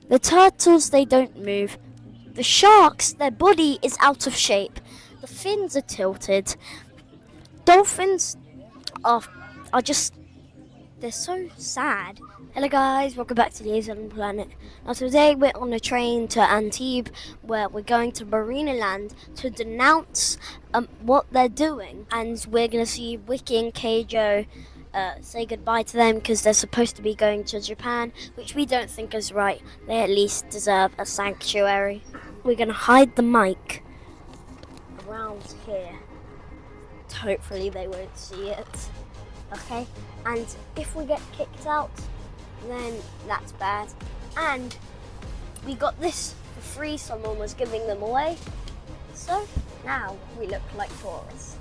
The turtles, they don't move. The sharks, their body is out of shape. The fins are tilted. Dolphins are just, they're so sad. Hello guys, welcome back to the Asian Planet. Now today we're on a train to Antibes where we're going to Marineland to denounce what they're doing. And we're going to see Wikie and Keijo say goodbye to them because they're supposed to be going to Japan, which we don't think is right. They at least deserve a sanctuary. We're going to hide the mic around here. Hopefully they won't see it. Okay? And if we get kicked out, then that's bad. And we got this for free, someone was giving them away. So now we look like tourists.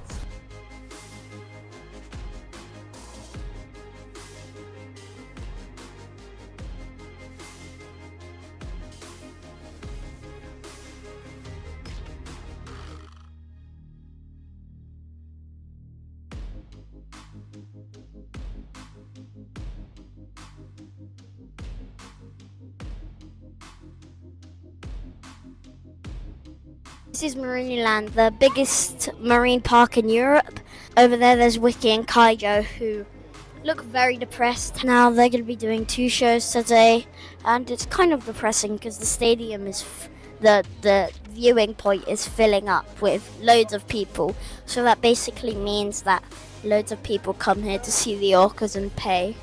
This is Marineland, the biggest marine park in Europe. Over there's Wikie and Keijo, who look very depressed. Now they're going to be doing 2 shows today, and it's kind of depressing because the stadium is the viewing point is filling up with loads of people. So that basically means that loads of people come here to see the orcas and pay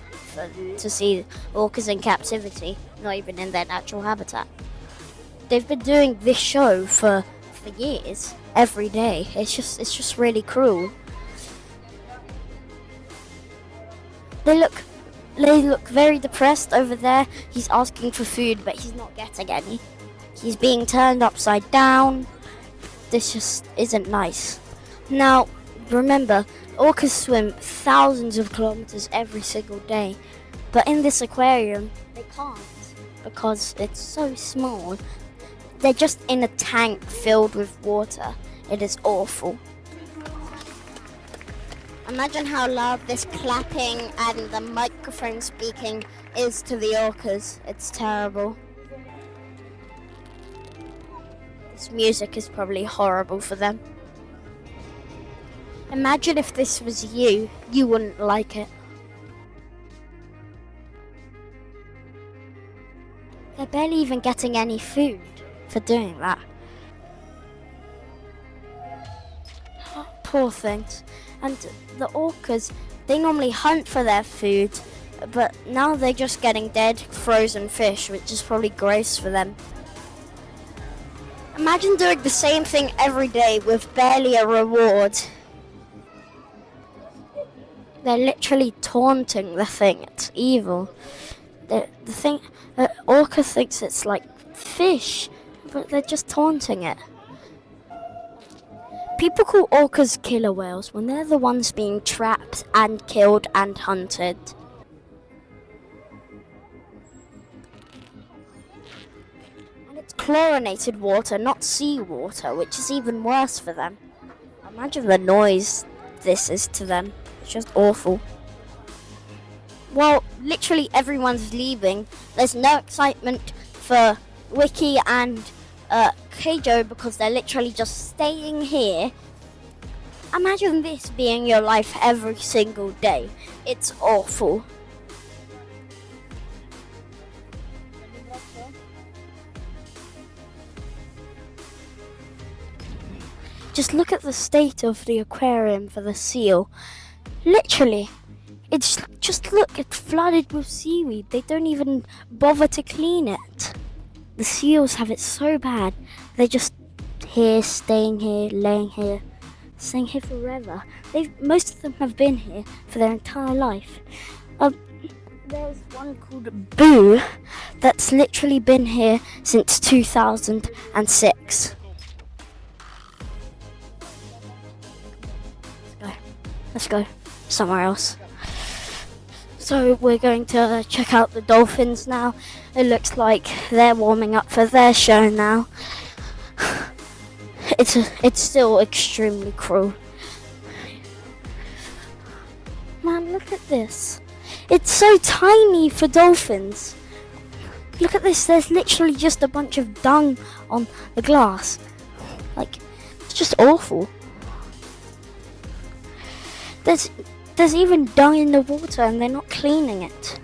to see orcas in captivity, not even in their natural habitat. They've been doing this show for years, every day. It's just really cruel. They look very depressed over there. He's asking for food, but he's not getting any. He's being turned upside down. This just isn't nice. Now, remember, orcas swim thousands of kilometers every single day, but in this aquarium, they can't because it's so small. They're just in a tank filled with water. It is awful. Imagine how loud this clapping and the microphone speaking is to the orcas. It's terrible. This music is probably horrible for them. Imagine if this was you wouldn't like it. They're barely even getting any food for doing that. Oh, poor things. And the orcas, they normally hunt for their food, but now they're just getting dead frozen fish, which is probably gross for them. Imagine doing the same thing every day with barely a reward. They're literally taunting the thing. It's evil. The thing, orca thinks it's like fish, but they're just taunting it. People call orcas killer whales when they're the ones being trapped and killed and hunted. And it's chlorinated water, not seawater, which is even worse for them. Imagine the noise this is to them. It's just awful. Well, literally everyone's leaving. There's no excitement for Wikie and Keijo because they're literally just staying here. Imagine this being your life every single day. It's awful. Just look at the state of the aquarium for the seal. Literally, it's flooded with seaweed. They don't even bother to clean it. The seals have it so bad. They're just here, staying here, laying here, staying here forever. Most of them have been here for their entire life. There's one called Boo that's literally been here since 2006. Let's go somewhere else. So we're going to check out the dolphins now. It looks like they're warming up for their show now. It's still extremely cruel. Man, look at this. It's so tiny for dolphins. Look at this, there's literally just a bunch of dung on the glass. Like, it's just awful. There's even dung in the water and they're not cleaning it.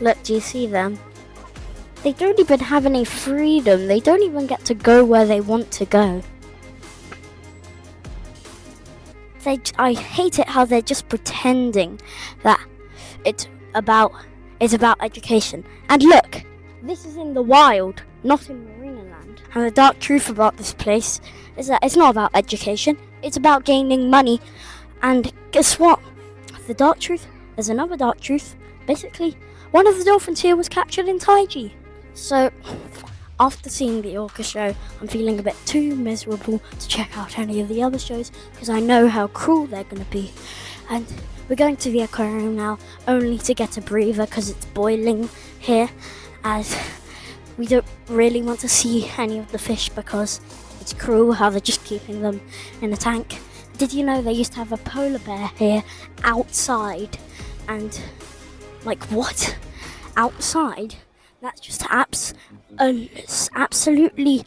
Look, do you see them? They don't even have any freedom. They don't even get to go where they want to go. I hate it how they're just pretending that it's about education. And look, this is in the wild, not in Marineland. And the dark truth about this place is that it's not about education. It's about gaining money. And guess what? The dark truth, there's another dark truth. Basically, one of the dolphins here was captured in Taiji. So, after seeing the Orca show, I'm feeling a bit too miserable to check out any of the other shows because I know how cruel they're going to be. And we're going to the aquarium now, only to get a breather because it's boiling here, as we don't really want to see any of the fish because it's cruel how they're just keeping them in a tank. Did you know they used to have a polar bear here outside? And like, what? Outside? That's just absolutely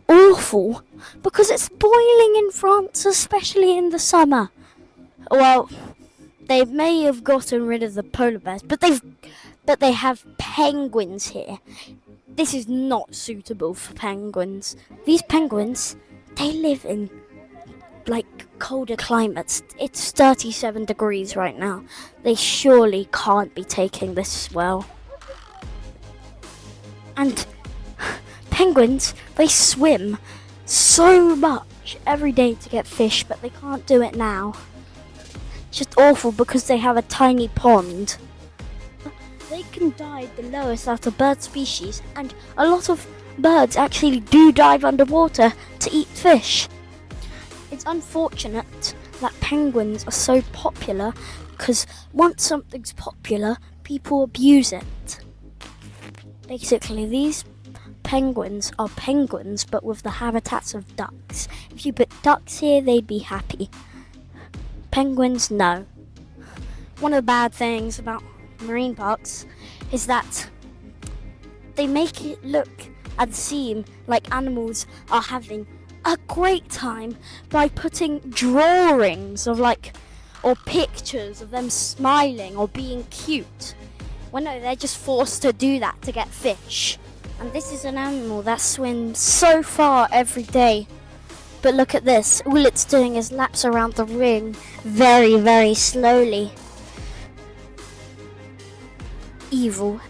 awful because it's boiling in France, especially in the summer. Well, they may have gotten rid of the polar bears, but they have penguins here. This is not suitable for penguins. These penguins, they live in like colder climates. It's 37 degrees right now. They surely can't be taking this well. And penguins, they swim so much every day to get fish, but they can't do it now. It's just awful because they have a tiny pond. They can dive the lowest out of bird species, and a lot of birds actually do dive underwater to eat fish. It's unfortunate that penguins are so popular because once something's popular, people abuse it. Basically, these penguins are penguins, but with the habitats of ducks. If you put ducks here, they'd be happy. Penguins, no. One of the bad things about marine parks is that they make it look and seem like animals are having a great time by putting drawings of or pictures of them smiling or being cute. Well, no, they're just forced to do that to get fish. And this is an animal that swims so far every day. But look at this. All it's doing is laps around the ring very, very slowly. Evil.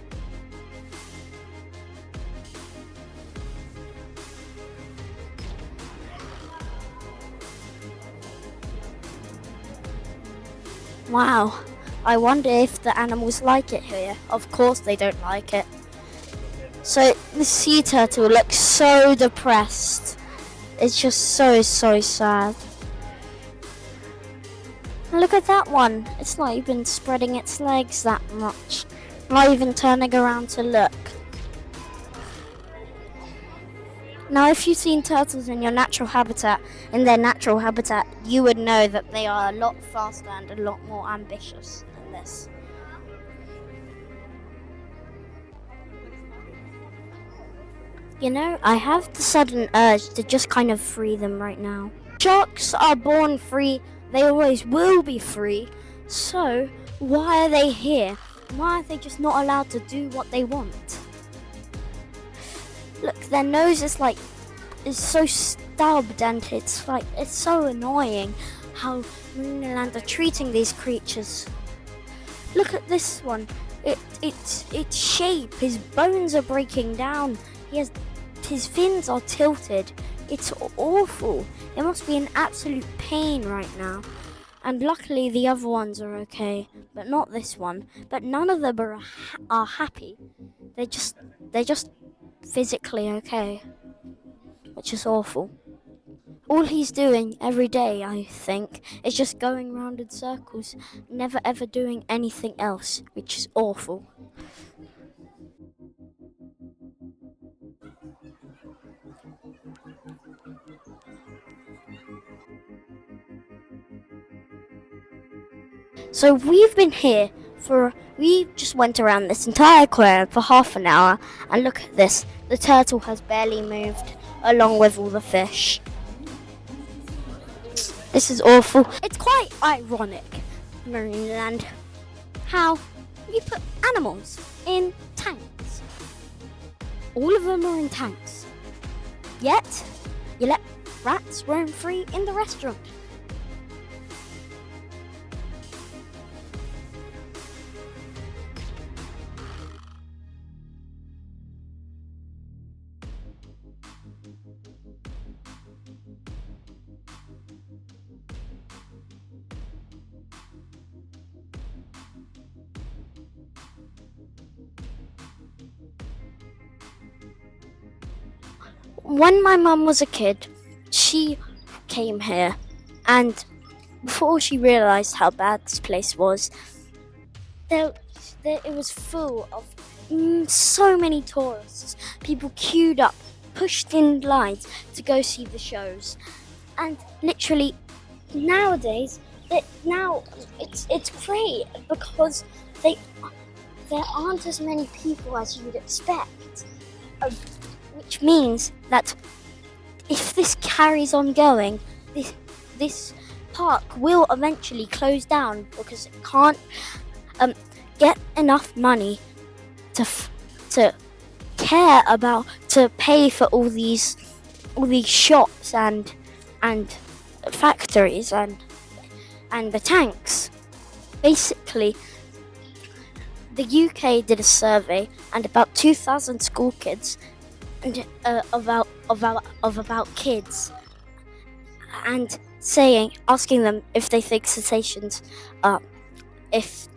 Wow. I wonder if the animals like it here. Of course they don't like it. So the sea turtle looks so depressed. It's just so sad. And look at that one. It's not even spreading its legs that much. Not even turning around to look. Now if you've seen turtles in their natural habitat, you would know that they are a lot faster and a lot more ambitious than this. You know, I have the sudden urge to just kind of free them right now. Sharks are born free, they always will be free, so why are they here? Why are they just not allowed to do what they want? Look, their nose is so stubbed and it's so annoying how Marineland are treating these creatures. Look at this one. Its shape, his bones are breaking down. His fins are tilted. It's awful. It must be an absolute pain right now. And luckily the other ones are okay, but not this one. But none of them are happy. They're just physically okay, which is awful. All he's doing every day, I think, is just going round in circles, never ever doing anything else, which is awful. So we've been here for We just went around this entire aquarium for half an hour, and look at this. The turtle has barely moved, along with all the fish. This is awful. It's quite ironic, Marineland, how you put animals in tanks. All of them are in tanks. Yet, you let rats roam free in the restaurant. When my mum was a kid, she came here, and before she realised how bad this place was, it was full of so many tourists. People queued up, pushed in lines to go see the shows, and literally nowadays, it's great because there aren't as many people as you'd expect. Which means that if this carries on going, this park will eventually close down because it can't get enough money to care about to pay for all these shops and factories and the tanks. Basically, the UK did a survey, and about 2,000 school kids and about kids, and asking them if they think cetaceans if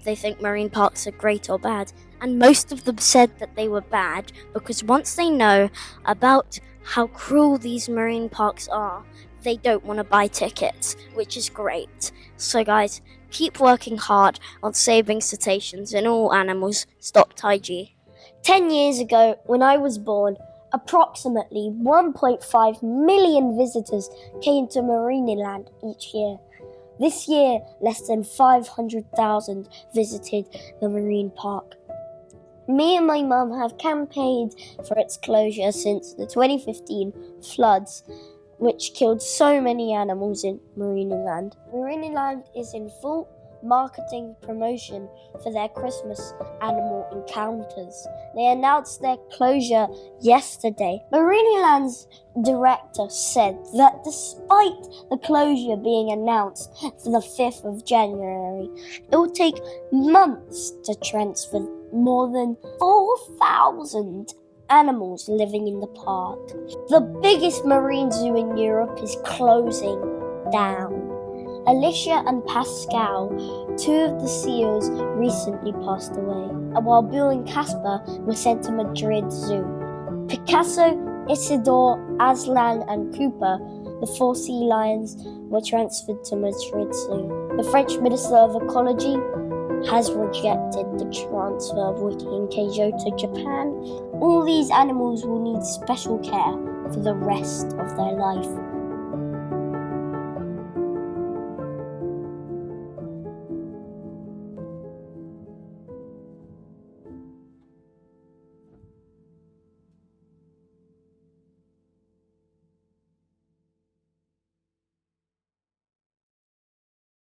they think marine parks are great or bad, and most of them said that they were bad because once they know about how cruel these marine parks are, they don't want to buy tickets, which is great. So guys, keep working hard on saving cetaceans and all animals. Stop Taiji. 10 years ago, when I was born, approximately 1.5 million visitors came to Marineland each year. This year, less than 500,000 visited the marine park. Me and my mum have campaigned for its closure since the 2015 floods, which killed so many animals in Marineland. Marineland is in full marketing promotion for their Christmas animal encounters. They announced their closure yesterday. Marineland's director said that despite the closure being announced for the 5th of January, it will take months to transfer more than 4,000 animals living in the park. The biggest marine zoo in Europe is closing down. Alicia and Pascal, two of the seals, recently passed away, while Bill and Casper were sent to Madrid Zoo. Picasso, Isidore, Aslan and Cooper, the 4 sea lions, were transferred to Madrid Zoo. The French Minister of Ecology has rejected the transfer of Wikie Keijo to Japan. All these animals will need special care for the rest of their life.